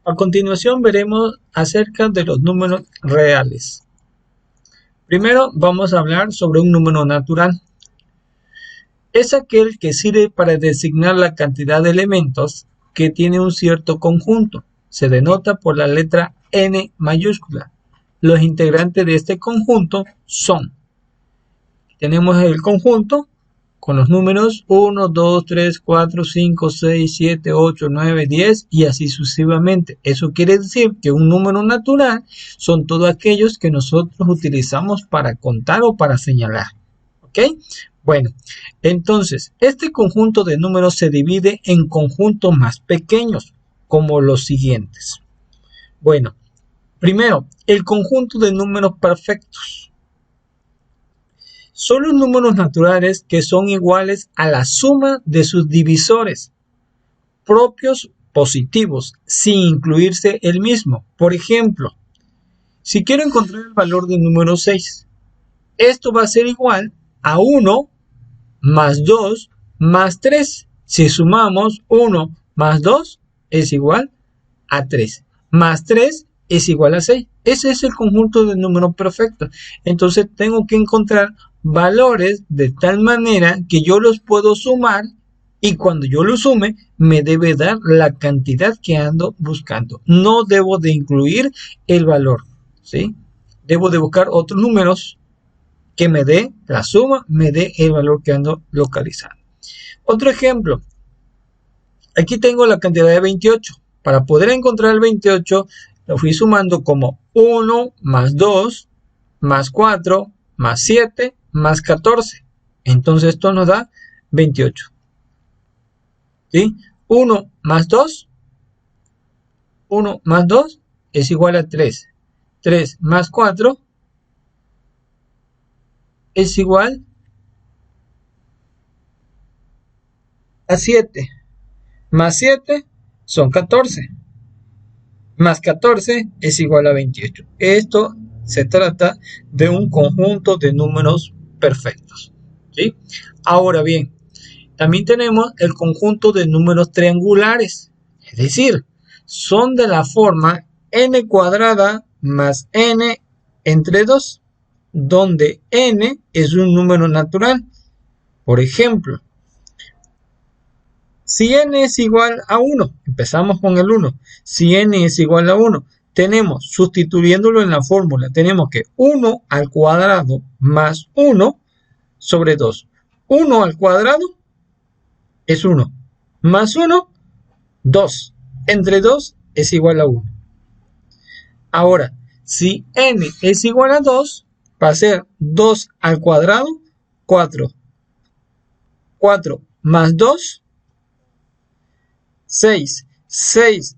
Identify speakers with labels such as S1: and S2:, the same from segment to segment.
S1: A continuación veremos acerca de los números reales. Primero vamos a hablar sobre un número natural. Es aquel que sirve para designar la cantidad de elementos que tiene un cierto conjunto. Se denota por la letra N mayúscula. Los integrantes de este conjunto son. Tenemos el conjunto con los números 1, 2, 3, 4, 5, 6, 7, 8, 9, 10 y así sucesivamente. Eso quiere decir que un número natural son todos aquellos que nosotros utilizamos para contar o para señalar. ¿Ok? Bueno, entonces, este conjunto de números se divide en conjuntos más pequeños, como los siguientes. Bueno, primero, el conjunto de números perfectos. Son los números naturales que son iguales a la suma de sus divisores propios positivos, sin incluirse el mismo. Por ejemplo, si quiero encontrar el valor del número 6, esto va a ser igual a 1 más 2 más 3. Si sumamos 1 más 2 es igual a 3. Más 3 es igual a 6. Ese es el conjunto de números perfectos. Entonces tengo que encontrar valores de tal manera que yo los puedo sumar y cuando yo los sume me debe dar la cantidad que ando buscando. No debo de incluir el valor, ¿sí? Debo de buscar otros números que me dé la suma, me dé el valor que ando localizando. Otro ejemplo. Aquí tengo la cantidad de 28. Para poder encontrar el 28 lo fui sumando como 1 más 2 más 4 más 7 más 14. Entonces esto nos da 28. ¿Sí? 1 más 2 es igual a 3. 3 más 4 es igual a 7. Más 7 son 14. Más 14 es igual a 28. Esto se trata de un conjunto de números perfectos, ¿sí? Ahora bien, también tenemos el conjunto de números triangulares. Es decir, son de la forma n cuadrada más n entre 2, donde n es un número natural. Por ejemplo, si n es igual a 1, empezamos con el 1. Si n es igual a 1, tenemos, sustituyéndolo en la fórmula, tenemos que 1 al cuadrado más 1 sobre 2. 1 al cuadrado es 1. Más 1, 2. Entre 2 es igual a 1. Ahora, si n es igual a 2, va a ser 2 al cuadrado, 4. 4 más 2, 6. 6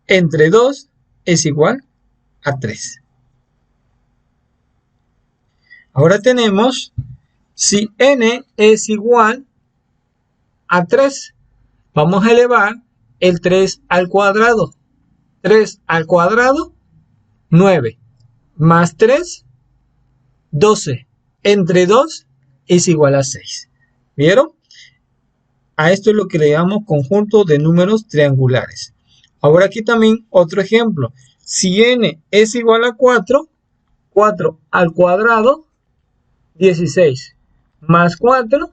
S1: entre 2 es igual a 3. Ahora tenemos, si n es igual a 3, vamos a elevar el 3 al cuadrado. 3 al cuadrado, 9. Más 3, 12. Entre 2 es igual a 6. ¿Vieron? A esto es lo que le llamamos conjunto de números triangulares. Ahora aquí también otro ejemplo. Si n es igual a 4, 4 al cuadrado, 16. Más 4,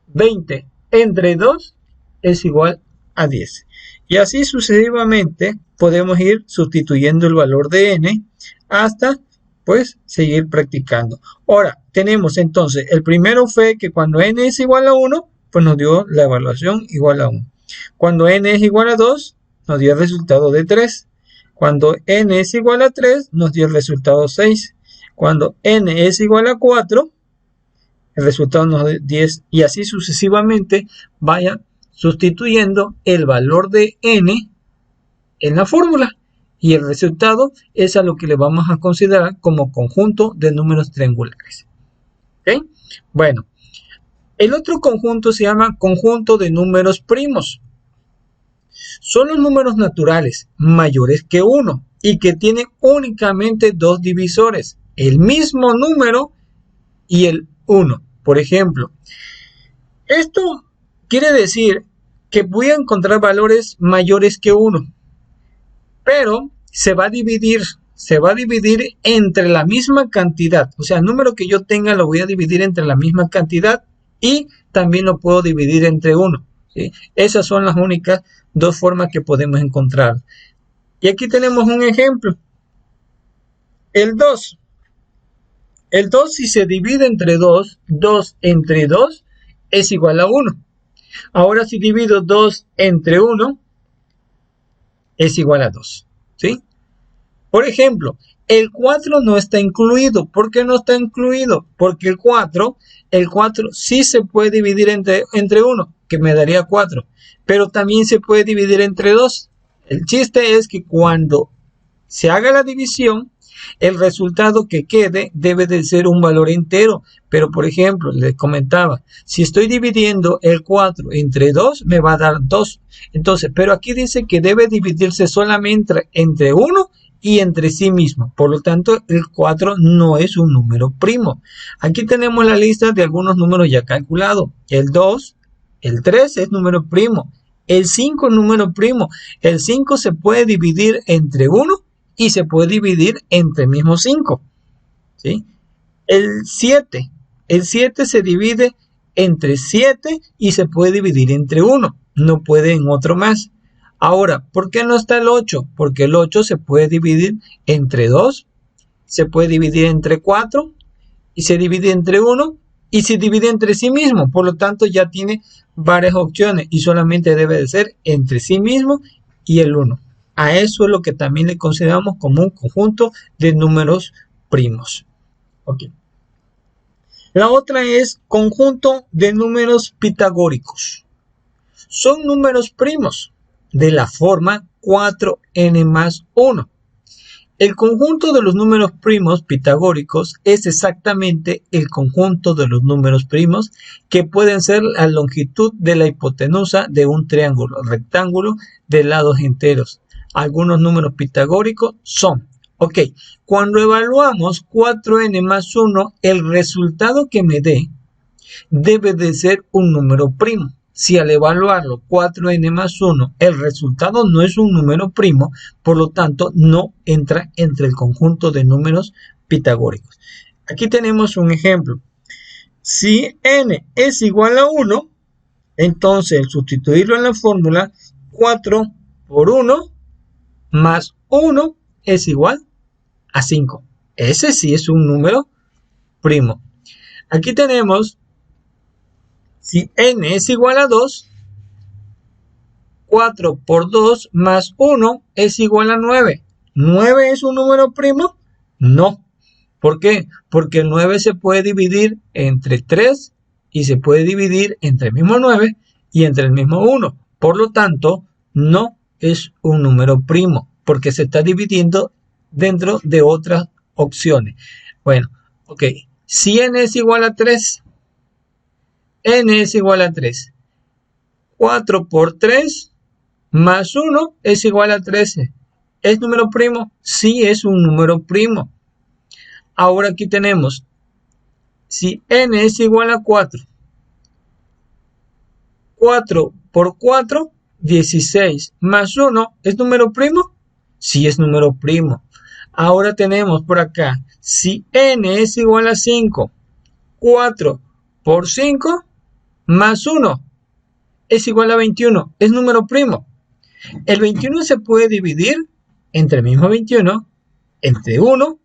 S1: 20. Entre 2 es igual a 10. Y así sucesivamente podemos ir sustituyendo el valor de n hasta pues seguir practicando. Ahora tenemos entonces, el primero fue que cuando n es igual a 1, pues nos dio la evaluación igual a 1. Cuando n es igual a 2, nos dio el resultado de 3. Cuando n es igual a 3, nos dio el resultado 6. Cuando n es igual a 4, el resultado nos da 10. Y así sucesivamente vaya sustituyendo el valor de n en la fórmula. Y el resultado es a lo que le vamos a considerar como conjunto de números triangulares. ¿Ok? Bueno. El otro conjunto se llama conjunto de números primos. Son los números naturales mayores que 1 y que tienen únicamente dos divisores, el mismo número y el 1. Por ejemplo, esto quiere decir que voy a encontrar valores mayores que 1. pero se va a dividir entre la misma cantidad. O sea, el número que yo tenga lo voy a dividir entre la misma cantidad y también lo puedo dividir entre 1. ¿Sí? Esas son las únicas dos formas que podemos encontrar. Y aquí tenemos un ejemplo. El 2. El 2, si se divide entre 2, 2 entre 2 es igual a 1. Ahora si divido 2 entre 1 es igual a 2. ¿Sí? Por ejemplo, el 4 no está incluido. ¿Por qué no está incluido? Porque el 4 sí se puede dividir entre 1, que me daría 4. Pero también se puede dividir entre 2. El chiste es que cuando se haga la división, el resultado que quede debe de ser un valor entero. Pero, por ejemplo, les comentaba, si estoy dividiendo el 4 entre 2, me va a dar 2. Entonces, pero aquí dice que debe dividirse solamente entre 1 y entre sí mismo. Por lo tanto, el 4 no es un número primo. Aquí tenemos la lista de algunos números ya calculados. El 2, el 3 es número primo. El 5 es número primo. El 5 se puede dividir entre 1 y se puede dividir entre el mismo 5. ¿Sí? El 7 se divide entre 7 y se puede dividir entre 1. No puede en otro más. Ahora, ¿por qué no está el 8? Porque el 8 se puede dividir entre 2, se puede dividir entre 4 y se divide entre 1 y se divide entre sí mismo. Por lo tanto, ya tiene varias opciones y solamente debe de ser entre sí mismo y el 1. A eso es lo que también le consideramos como un conjunto de números primos. Okay. La otra es conjunto de números pitagóricos. Son números primos de la forma 4n más 1. El conjunto de los números primos pitagóricos es exactamente el conjunto de los números primos que pueden ser la longitud de la hipotenusa de un triángulo rectángulo de lados enteros. Algunos números pitagóricos son, cuando evaluamos 4n más 1, el resultado que me dé debe de ser un número primo. Si al evaluarlo 4n más 1, el resultado no es un número primo, por lo tanto no entra entre el conjunto de números pitagóricos. Aquí tenemos un ejemplo. Si n es igual a 1, entonces al sustituirlo en la fórmula, 4 por 1 más 1 es igual a 5. Ese sí es un número primo. Aquí tenemos, si n es igual a 2, 4 por 2 más 1 es igual a 9. ¿9 es un número primo? No. ¿Por qué? Porque el 9 se puede dividir entre 3 y se puede dividir entre el mismo 9 y entre el mismo 1. Por lo tanto, no es un número primo, porque se está dividiendo dentro de otras opciones. Bueno, si n es igual a 3, n es igual a 3. 4 por 3 más 1 es igual a 13. ¿Es número primo? Sí, es un número primo. Ahora aquí tenemos, si n es igual a 4, 4 por 4, 16 más 1, ¿es número primo? Sí, es número primo. Ahora tenemos por acá, si n es igual a 5, 4 por 5 más 1 es igual a 21. ¿Es número primo? El 21 se puede dividir entre el mismo 21, entre 1,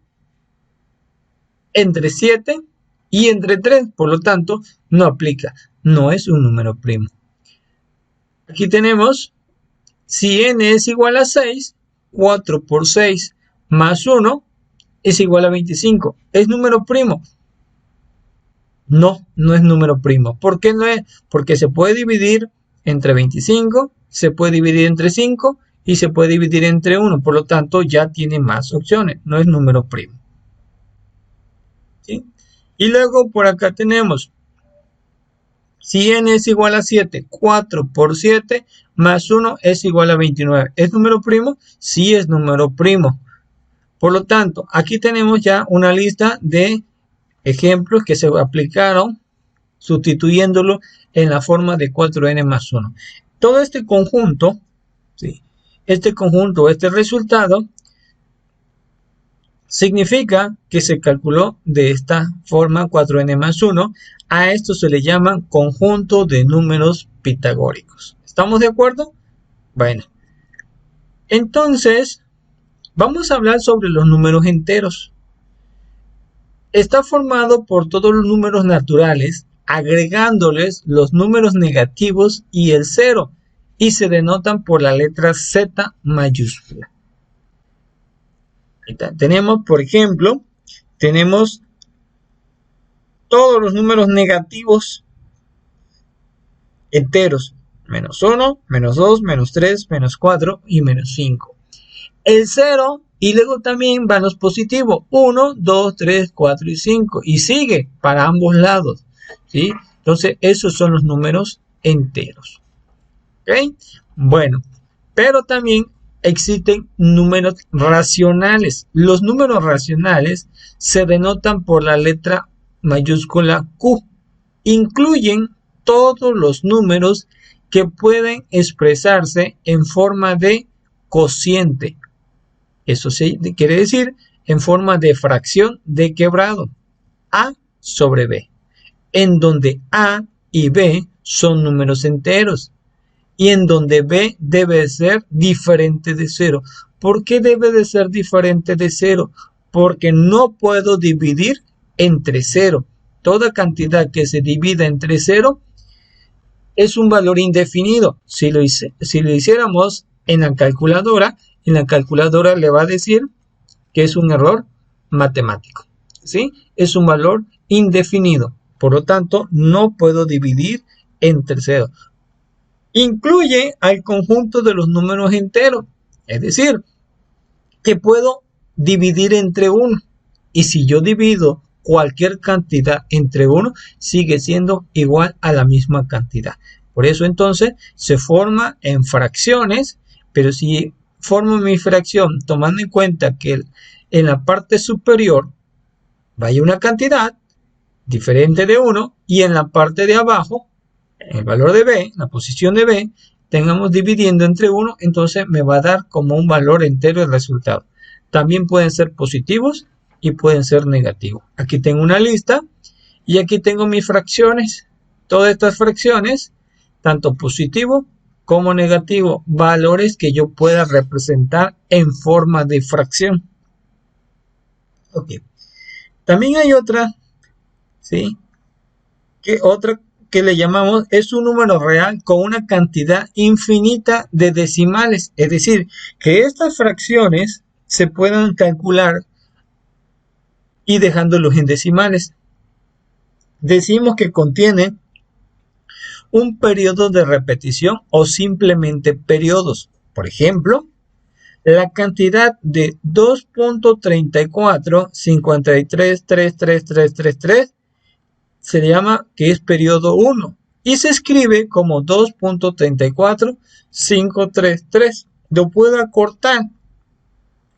S1: entre 7 y entre 3. Por lo tanto, no aplica. No es un número primo. Aquí tenemos, si n es igual a 6, 4 por 6 más 1 es igual a 25. ¿Es número primo? No, no es número primo. ¿Por qué no es? Porque se puede dividir entre 25, se puede dividir entre 5 y se puede dividir entre 1. Por lo tanto, ya tiene más opciones. No es número primo. ¿Sí? Y luego por acá tenemos, si n es igual a 7, 4 por 7 más 1 es igual a 29. ¿Es número primo? Sí, es número primo. Por lo tanto, aquí tenemos ya una lista de ejemplos que se aplicaron sustituyéndolo en la forma de 4n más 1. Todo este conjunto, ¿sí?, Este conjunto, este resultado, significa que se calculó de esta forma 4n más 1. A esto se le llama conjunto de números pitagóricos. ¿Estamos de acuerdo? Bueno, entonces vamos a hablar sobre los números enteros. Está formado por todos los números naturales, agregándoles los números negativos y el 0, y se denotan por la letra Z mayúscula. Tenemos, por ejemplo, tenemos todos los números negativos enteros. Menos 1, menos 2, menos 3, menos 4 y menos 5. El 0 y luego también van los positivos. 1, 2, 3, 4 y 5. Y sigue para ambos lados, ¿sí? Entonces esos son los números enteros. ¿Ok? Bueno, pero también existen números racionales. Los números racionales se denotan por la letra mayúscula Q. Incluyen todos los números que pueden expresarse en forma de cociente. Eso quiere decir en forma de fracción de quebrado. A sobre B. En donde A y B son números enteros. Y en donde B debe ser diferente de 0. ¿Por qué debe de ser diferente de 0? Porque no puedo dividir entre 0. Toda cantidad que se divida entre 0 es un valor indefinido. Si lo hiciéramos en la calculadora le va a decir que es un error matemático, ¿sí? Es un valor indefinido. Por lo tanto, no puedo dividir entre 0. Incluye al conjunto de los números enteros. Es decir, que puedo dividir entre 1. Y si yo divido cualquier cantidad entre 1, sigue siendo igual a la misma cantidad. Por eso entonces se forma en fracciones, pero si formo mi fracción tomando en cuenta que en la parte superior vaya una cantidad diferente de 1 y en la parte de abajo, el valor de B, la posición de B, tengamos dividiendo entre 1, entonces me va a dar como un valor entero el resultado. También pueden ser positivos y pueden ser negativos. Aquí tengo una lista y aquí tengo mis fracciones. Todas estas fracciones, tanto positivo como negativo, valores que yo pueda representar en forma de fracción. Ok. También hay otra, ¿sí? Otra que le llamamos es un número real con una cantidad infinita de decimales. Es decir, que estas fracciones se puedan calcular y dejándolos en decimales. Decimos que contiene un periodo de repetición o simplemente periodos. Por ejemplo, la cantidad de 2.34533333 se llama que es periodo 1 y se escribe como 2.34533. Lo puedo acortar.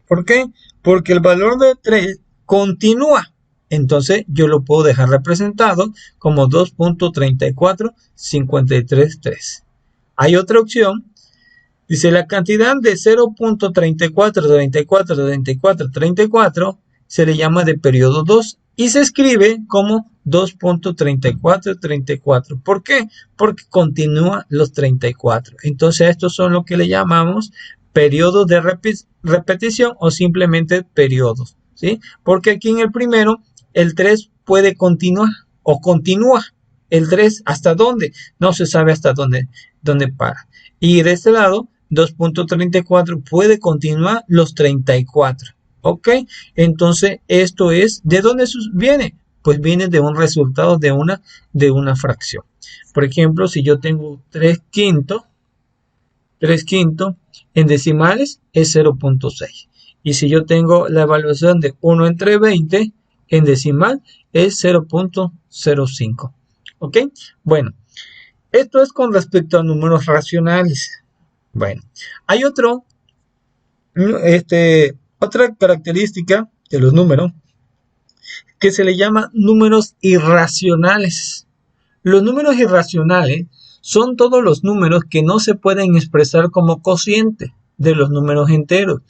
S1: ¿Por qué? Porque el valor de 3 continúa. Entonces yo lo puedo dejar representado como 2.34533. Hay otra opción. Dice la cantidad de 0.34343434 se le llama de periodo 2 y se escribe como 2.3434. ¿Por qué? Porque continúa los 34. Entonces estos son lo que le llamamos periodos de repetición o simplemente periodos, ¿sí? Porque aquí en el primero el 3 puede continuar o continúa. El 3 ¿hasta dónde? No se sabe hasta dónde para. Y de este lado 2.34 puede continuar los 34. ¿Ok? Entonces esto es, ¿de dónde viene? Pues viene de un resultado de una fracción. Por ejemplo, si yo tengo 3 quintos en decimales es 0.6. Y si yo tengo la evaluación de 1 entre 20 en decimal es 0.05. ¿Ok? Bueno, esto es con respecto a números racionales. Bueno, hay otra característica de los números que se le llama números irracionales. Los números irracionales son todos los números que no se pueden expresar como cociente. de los números enteros.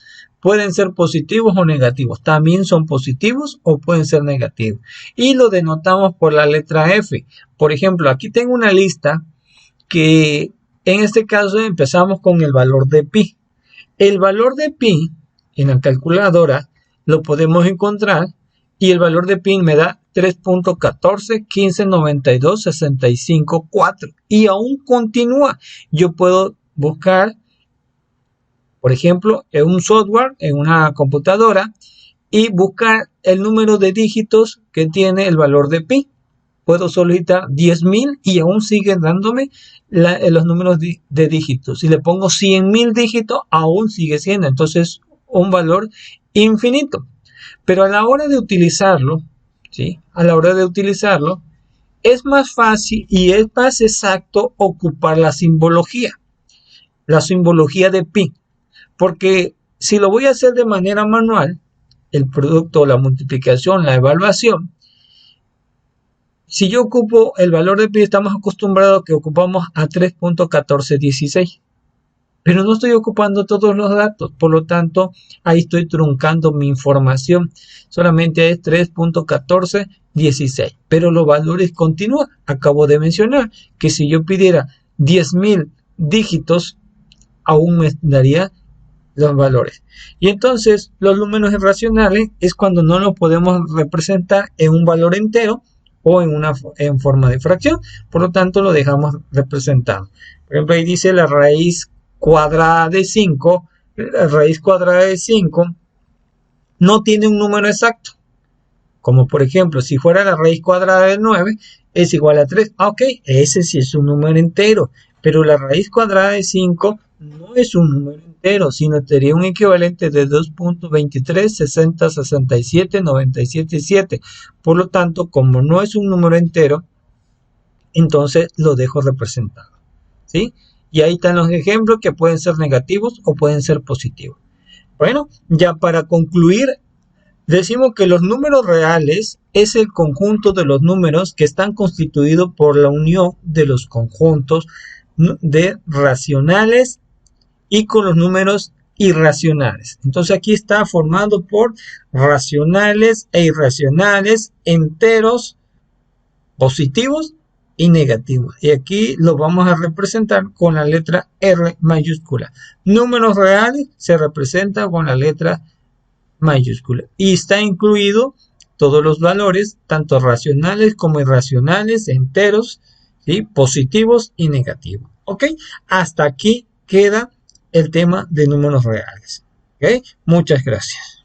S1: Pueden ser positivos o negativos. También son positivos o pueden ser negativos. Y lo denotamos por la letra F. Por ejemplo, aquí tengo una lista que en este caso empezamos con el valor de pi. El valor de pi en la calculadora lo podemos encontrar y el valor de pi me da 3.14159265.4 y aún continúa. Yo puedo buscar, por ejemplo, en un software, en una computadora, y buscar el número de dígitos que tiene el valor de pi. Puedo solicitar 10.000 y aún sigue dándome los números de dígitos. Si le pongo 100.000 dígitos, aún sigue siendo. Entonces, un valor infinito. Pero a la hora de utilizarlo, ¿sí? A la hora de utilizarlo, es más fácil y es más exacto ocupar la simbología de pi. Porque si lo voy a hacer de manera manual, el producto, la multiplicación, la evaluación, si yo ocupo el valor de pi, estamos acostumbrados a que ocupamos a 3.1416. Pero no estoy ocupando todos los datos, por lo tanto, ahí estoy truncando mi información. Solamente es 3.1416, pero los valores continúan. Acabo de mencionar que si yo pidiera 10.000 dígitos, aún me daría los valores. Y entonces, los números irracionales es cuando no los podemos representar en un valor entero o en forma de fracción. Por lo tanto, lo dejamos representado. Por ejemplo, ahí dice la raíz cuadrada de 5, la raíz cuadrada de 5 no tiene un número exacto. Como por ejemplo, si fuera la raíz cuadrada de 9 es igual a 3. Ok, ese sí es un número entero. Pero la raíz cuadrada de 5 no es un número entero, sino sería un equivalente de 2.23606797.7. Por lo tanto, como no es un número entero, entonces lo dejo representado, ¿sí? Y ahí están los ejemplos que pueden ser negativos o pueden ser positivos. Bueno, ya para concluir, decimos que los números reales es el conjunto de los números que están constituidos por la unión de los conjuntos de racionales y con los números irracionales. Entonces aquí está formado por racionales e irracionales, enteros, positivos y negativos. Y aquí lo vamos a representar con la letra R mayúscula. Números reales se representa con la letra mayúscula. Y está incluido todos los valores, tanto racionales como irracionales, enteros, ¿sí? Positivos y negativos. ¿Ok? Hasta aquí queda el tema de números reales. ¿Ok? Muchas gracias.